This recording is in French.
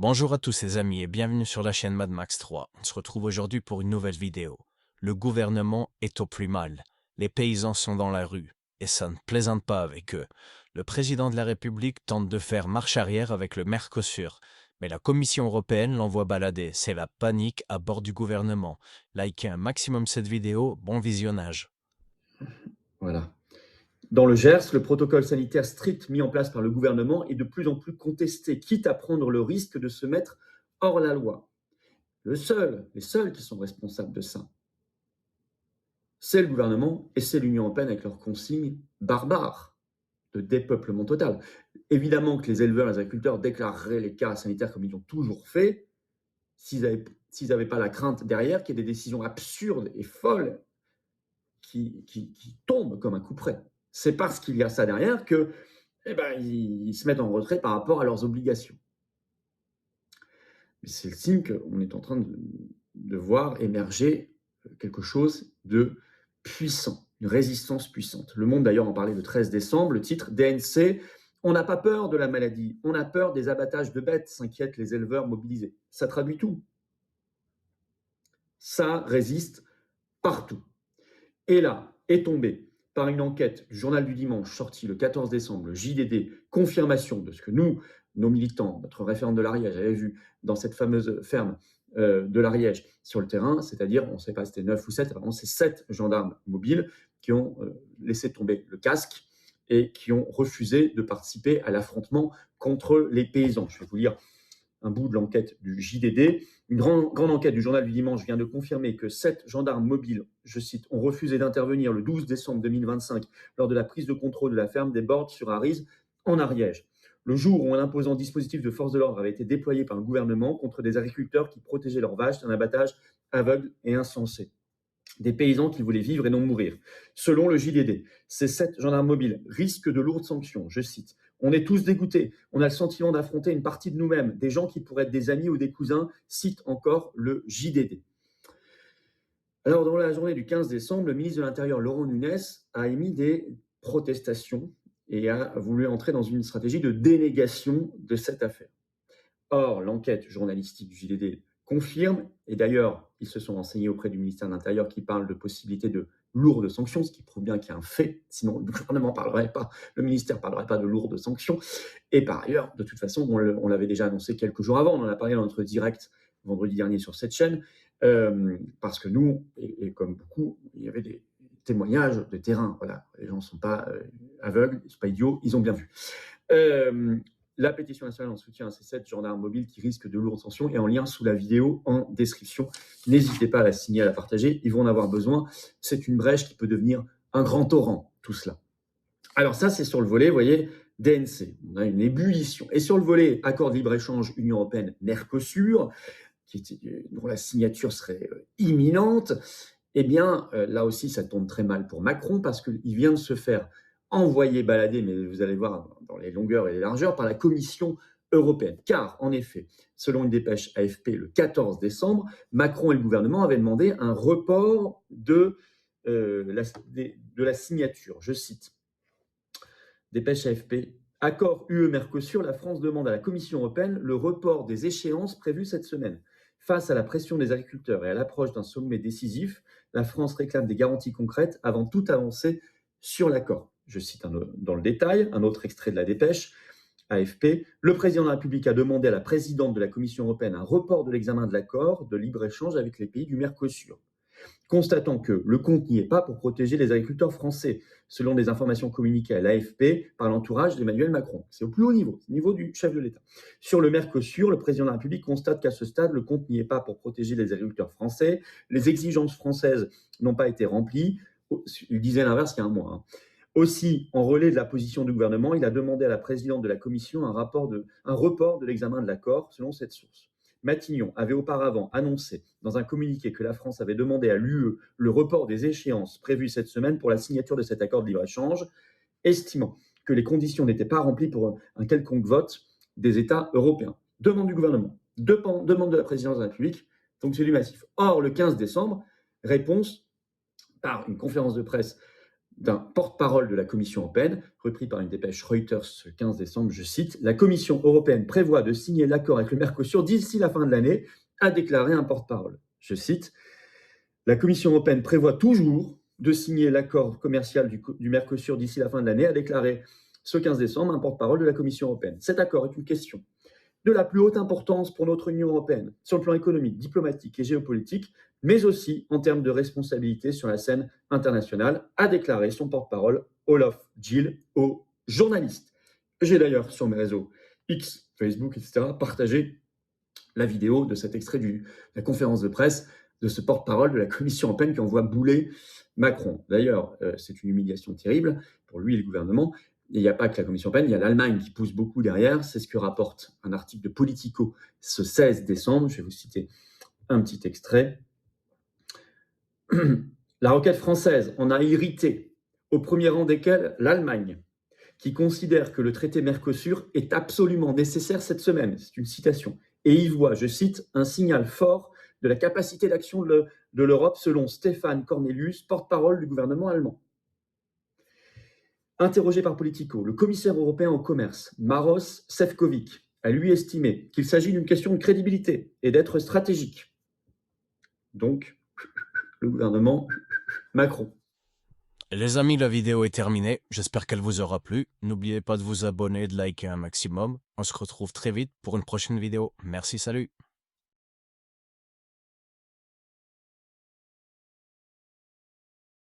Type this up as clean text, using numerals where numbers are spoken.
Bonjour à tous ces amis et bienvenue sur la chaîne Mad Max 3. On se retrouve aujourd'hui pour une nouvelle vidéo. Le gouvernement est au plus mal. Les paysans sont dans la rue et ça ne plaisante pas avec eux. Le président de la République tente de faire marche arrière avec le Mercosur, mais la Commission européenne l'envoie balader. C'est la panique à bord du gouvernement. Likez un maximum cette vidéo, bon visionnage. Voilà. Dans le Gers, le protocole sanitaire strict mis en place par le gouvernement est de plus en plus contesté, quitte à prendre le risque de se mettre hors la loi. Les seuls qui sont responsables de ça, c'est le gouvernement et c'est l'Union européenne avec leurs consignes barbares de dépeuplement total. Évidemment que les éleveurs, les agriculteurs déclareraient les cas sanitaires comme ils l'ont toujours fait, s'ils n'avaient pas la crainte derrière qu'il y ait des décisions absurdes et folles qui tombent comme un coup près. C'est parce qu'il y a ça derrière que ils se mettent en retrait par rapport à leurs obligations. Mais c'est le signe qu'on est en train de voir émerger quelque chose de puissant, une résistance puissante. Le Monde d'ailleurs en parlait le 13 décembre, le titre DNC, on n'a pas peur de la maladie, on a peur des abattages de bêtes, s'inquiètent les éleveurs mobilisés. Ça traduit tout. Ça résiste partout. Et là, est tombé par une enquête du Journal du Dimanche sortie le 14 décembre, le JDD, confirmation de ce que nous, nos militants, notre référent de l'Ariège avait vu dans cette fameuse ferme de l'Ariège sur le terrain, c'est-à-dire, on ne sait pas si c'était 9 ou 7, apparemment c'est 7 gendarmes mobiles qui ont laissé tomber le casque et qui ont refusé de participer à l'affrontement contre les paysans. Je vais vous lire un bout de l'enquête du JDD. Une grande enquête du Journal du Dimanche vient de confirmer que 7 gendarmes mobiles, je cite, ont refusé d'intervenir le 12 décembre 2025 lors de la prise de contrôle de la ferme des Bordes sur Arize en Ariège. Le jour où un imposant dispositif de force de l'ordre avait été déployé par le gouvernement contre des agriculteurs qui protégeaient leurs vaches d'un abattage aveugle et insensé. Des paysans qui voulaient vivre et non mourir. Selon le JDD, ces 7 gendarmes mobiles risquent de lourdes sanctions. Je cite, on est tous dégoûtés, on a le sentiment d'affronter une partie de nous-mêmes, des gens qui pourraient être des amis ou des cousins, cite encore le JDD. Alors, dans la journée du 15 décembre, le ministre de l'Intérieur, Laurent Nunez, a émis des protestations et a voulu entrer dans une stratégie de dénégation de cette affaire. Or, l'enquête journalistique du JDD confirme, et d'ailleurs, ils se sont renseignés auprès du ministère de l'Intérieur qui parle de possibilités de lourdes sanctions, ce qui prouve bien qu'il y a un fait, sinon le gouvernement parlerait pas, le ministère ne parlerait pas de lourdes sanctions. Et par ailleurs, de toute façon, on l'avait déjà annoncé quelques jours avant, on en a parlé dans notre direct vendredi dernier sur cette chaîne, parce que nous, et comme beaucoup, il y avait des témoignages de terrain. Voilà, les gens ne sont pas aveugles, ils ne sont pas idiots, ils ont bien vu. La pétition nationale en soutien à ces 7 gendarmes mobiles qui risquent de lourdes sanctions est en lien sous la vidéo en description. N'hésitez pas à la signer, à la partager, ils vont en avoir besoin. C'est une brèche qui peut devenir un grand torrent, tout cela. Alors ça, c'est sur le volet, vous voyez, DNC. On a une ébullition. Et sur le volet accord de libre-échange Union européenne-Mercosur, dont la signature serait imminente, eh bien, là aussi, ça tombe très mal pour Macron parce qu'il vient de se faire envoyer balader, mais vous allez voir dans les longueurs et les largeurs, par la Commission européenne. Car, en effet, selon une dépêche AFP le 14 décembre, Macron et le gouvernement avaient demandé un report de la signature. Je cite, dépêche AFP, accord UE-Mercosur, la France demande à la Commission européenne le report des échéances prévues cette semaine. Face à la pression des agriculteurs et à l'approche d'un sommet décisif, la France réclame des garanties concrètes avant toute avancée sur l'accord. Je cite dans le détail un autre extrait de la dépêche AFP. Le président de la République a demandé à la présidente de la Commission européenne un report de l'examen de l'accord de libre-échange avec les pays du Mercosur. Constatant que le compte n'y est pas pour protéger les agriculteurs français, selon des informations communiquées à l'AFP par l'entourage d'Emmanuel Macron. C'est au plus haut niveau, au niveau du chef de l'État. Sur le Mercosur, le président de la République constate qu'à ce stade, le compte n'y est pas pour protéger les agriculteurs français. Les exigences françaises n'ont pas été remplies. Il disait l'inverse il y a un mois. Aussi, en relais de la position du gouvernement, il a demandé à la présidente de la Commission un report de l'examen de l'accord, selon cette source. Matignon avait auparavant annoncé dans un communiqué que la France avait demandé à l'UE le report des échéances prévues cette semaine pour la signature de cet accord de libre-échange, estimant que les conditions n'étaient pas remplies pour un quelconque vote des États européens. Demande du gouvernement, demande de la présidence de la République, donc c'est du massif. Or, le 15 décembre, réponse par une conférence de presse d'un porte-parole de la Commission européenne, repris par une dépêche Reuters ce 15 décembre, je cite, « La Commission européenne prévoit de signer l'accord avec le Mercosur d'ici la fin de l'année », a déclaré un porte-parole. Je cite, « La Commission européenne prévoit toujours de signer l'accord commercial du Mercosur d'ici la fin de l'année », a déclaré ce 15 décembre un porte-parole de la Commission européenne. Cet accord est une question de la plus haute importance pour notre Union européenne, sur le plan économique, diplomatique et géopolitique, mais aussi en termes de responsabilité sur la scène internationale, a déclaré son porte-parole Olaf Gill aux journalistes. J'ai d'ailleurs sur mes réseaux X, Facebook, etc., partagé la vidéo de cet extrait de la conférence de presse de ce porte-parole de la Commission européenne qui envoie bouler Macron. D'ailleurs, c'est une humiliation terrible pour lui et le gouvernement. Et il n'y a pas que la Commission européenne, il y a l'Allemagne qui pousse beaucoup derrière. C'est ce que rapporte un article de Politico ce 16 décembre. Je vais vous citer un petit extrait. La requête française en a irrité, au premier rang desquels l'Allemagne, qui considère que le traité Mercosur est absolument nécessaire cette semaine. C'est une citation. Et y voit, je cite, un signal fort de la capacité d'action de l'Europe, selon Stéphane Cornelius, porte-parole du gouvernement allemand. Interrogé par Politico, le commissaire européen au commerce, Maroš Šefčovič, a lui estimé qu'il s'agit d'une question de crédibilité et d'être stratégique. Donc, le gouvernement Macron. Les amis, la vidéo est terminée. J'espère qu'elle vous aura plu. N'oubliez pas de vous abonner et de liker un maximum. On se retrouve très vite pour une prochaine vidéo. Merci, salut!